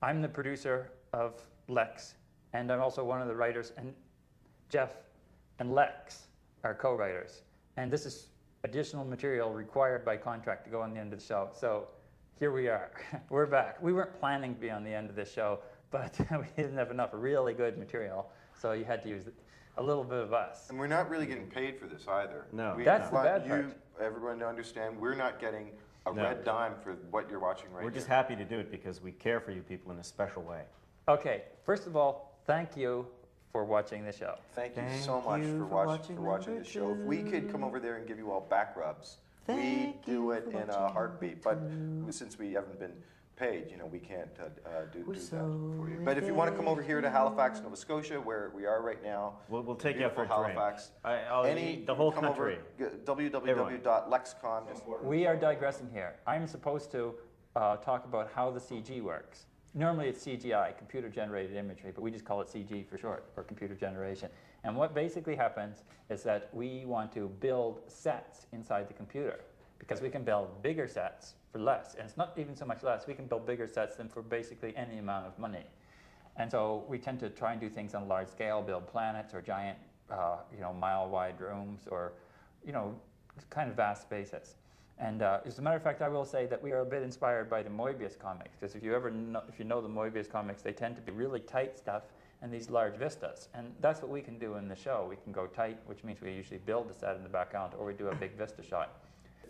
I'm the producer of Lexx, and I'm also one of the writers, and Jeff and Lexx are co-writers. And this is additional material required by contract to go on the end of the show. So here we are. We're back. We weren't planning to be on the end of this show, but we didn't have enough really good material, so you had to use a little bit of us. And we're not really getting paid for this either. No. That's the bad part. Everyone to understand, we're not getting a red dime for what you're watching right now. We're just happy to do it because we care for you people in a special way. Okay, first of all, thank you for watching the show. Thank you so much for watching the show. If we could come over there and give you all back rubs, we do it in a heartbeat. But since we haven't been paid, you know, we can't do that for you. But if you want to come over here to Halifax, Nova Scotia, where we are right now, we'll take you out for a Halifax. drink. The whole country. www.lexcom. We are digressing here. I'm supposed to talk about how the CG works. Normally it's CGI, computer-generated imagery, but we just call it CG for short, or computer generation. And what basically happens is that we want to build sets inside the computer, because we can build bigger sets for less. And it's not even so much less. We can build bigger sets than for basically any amount of money. And so we tend to try and do things on a large scale, build planets or giant, mile-wide rooms, or, kind of vast spaces. And as a matter of fact, I will say that we are a bit inspired by the Moebius comics, because if you know the Moebius comics, they tend to be really tight stuff and these large vistas. And that's what we can do in the show. We can go tight, which means we usually build the set in the background, or we do a big vista shot.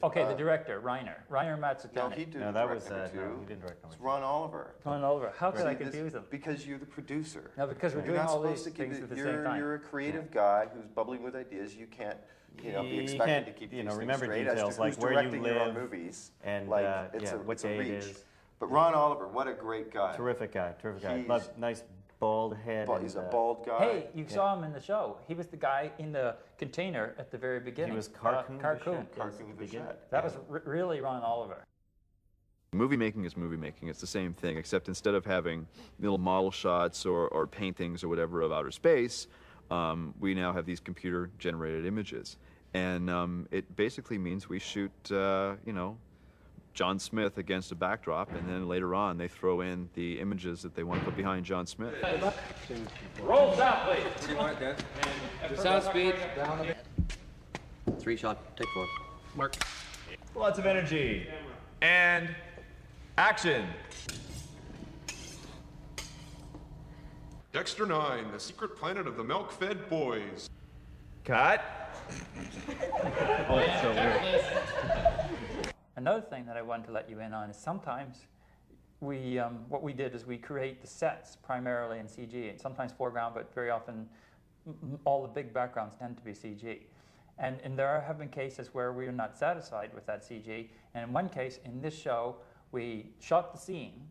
Okay, the director, Reiner Matsukanen. No, he did direct number two. No, he didn't direct number It's Ron Oliver. Ron Oliver. How could I confuse them? Because you're the producer. No, because we're doing all these things at the same time. You're a creative guy who's bubbling with ideas. You can't, be expected to keep these things remember straight details as to like who's where you directing your own live movies. And like what it's a day reach. it is. But Ron Oliver, what a great guy. Terrific guy. Nice bald head. He's a bald guy. Hey, you saw him in the show. He was the guy in the container at the very beginning. He was Carcoon. Carcoon Vachette. That was really Ron Oliver. Movie making is movie making. It's the same thing, except instead of having little model shots or paintings or whatever of outer space, we now have these computer-generated images. And it basically means we shoot, John Smith against a backdrop, and then later on they throw in the images that they want to put behind John Smith. Roll sound, please. Sound speed. 3 shot, take 4. Mark. Lots of energy. And action. Dexter 9, the secret planet of the milk-fed boys. Cut. Oh, it's so weird. Another thing that I wanted to let you in on is sometimes what we did is we create the sets primarily in CG, and sometimes foreground, but very often all the big backgrounds tend to be CG. And there have been cases where we are not satisfied with that CG, and in one case, in this show, we shot the scene,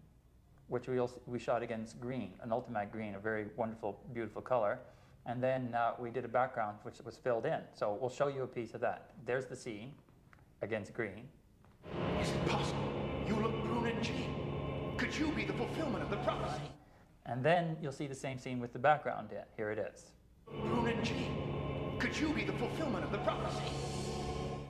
which we shot against green, an ultimate green, a very wonderful, beautiful color, and then we did a background which was filled in. So we'll show you a piece of that. There's the scene against green. Is it possible? You look Brune and Jean. Could you be the fulfillment of the prophecy? And then you'll see the same scene with the background in. Here it is. Brune and Jean. Could you be the fulfillment of the prophecy?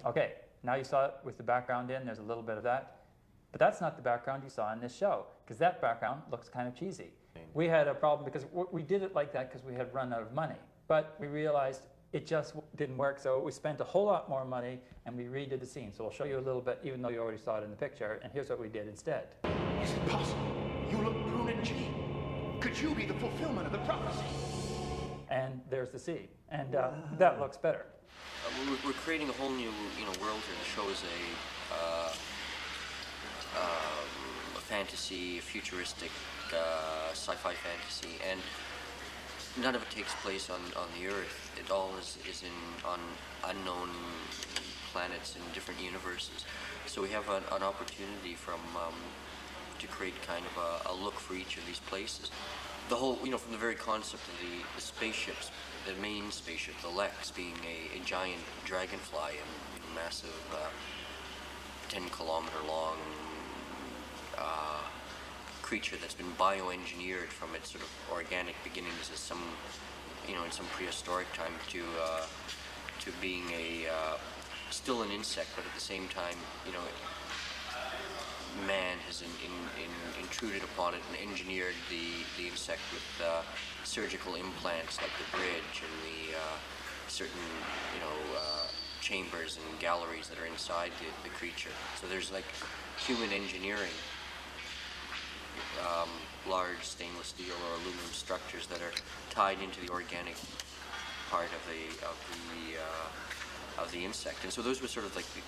Okay, now you saw it with the background in. There's a little bit of that. But that's not the background you saw in this show, because that background looks kind of cheesy. We had a problem because we did it like that because we had run out of money. But we realized it just didn't work, so we spent a whole lot more money and we redid the scene. So I'll show you a little bit, even though you already saw it in the picture, and here's what we did instead. Is it possible? You look Brune and Jean. Could you be the fulfillment of the prophecy? And there's the scene, and that looks better. We're creating a whole new, world here. The show is a fantasy, futuristic, sci-fi fantasy, and none of it takes place on the Earth. It all is on unknown planets in different universes. So we have an opportunity to create kind of a look for each of these places. The whole, from the very concept of the spaceships, the main spaceship, the Lexx, being a giant dragonfly, a massive 10-kilometer long creature that's been bioengineered from its sort of organic beginnings as some, in some prehistoric time to being still an insect, but at the same time, man has intruded upon it and engineered the insect with surgical implants like the bridge and the certain, chambers and galleries that are inside the creature. So there's like human engineering, large stainless steel or aluminum structures that are tied into the organic part of the insect. And so those were sort of like the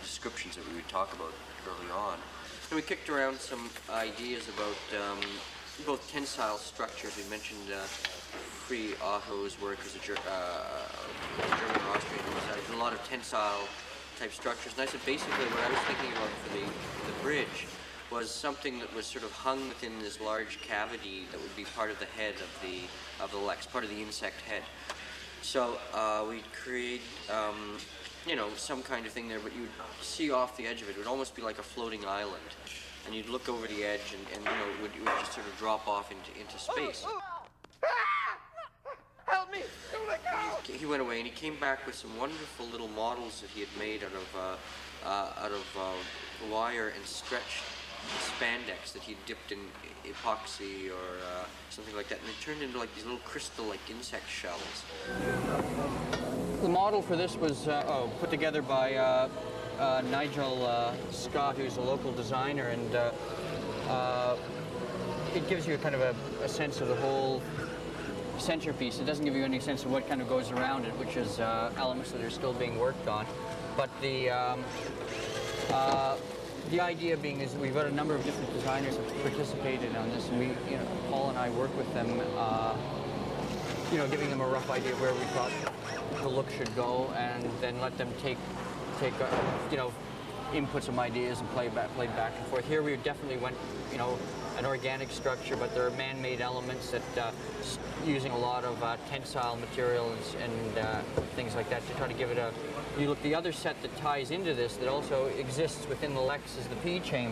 descriptions that we would talk about early on. And we kicked around some ideas about both tensile structures. We mentioned Free Otto's work as a German or Austrian who did a lot of tensile type structures. And I said basically what I was thinking about for the bridge was something that was sort of hung within this large cavity that would be part of the head of the Lexx, part of the insect head. So we'd create some kind of thing there, but you'd see off the edge of it. It would almost be like a floating island. And you'd look over the edge and it would just sort of drop off into space. Help me! Don't let go! He went away and he came back with some wonderful little models that he had made out of wire and stretched spandex that he dipped in epoxy or something like that, and it turned into like these little crystal-like insect shells. The model for this was put together by Nigel Scott, who's a local designer, and it gives you kind of a sense of the whole centerpiece. It doesn't give you any sense of what kind of goes around it, which is elements that are still being worked on. But the idea being is that we've got a number of different designers that have participated on this, and we, Paul and I work with them, giving them a rough idea of where we thought the look should go, and then let them take input some ideas and play back and forth. Here we definitely went, an organic structure, but there are man-made elements that using a lot of tensile materials and things like that to try to give it a. You look, the other set that ties into this that also exists within the Lexx is the P chamber.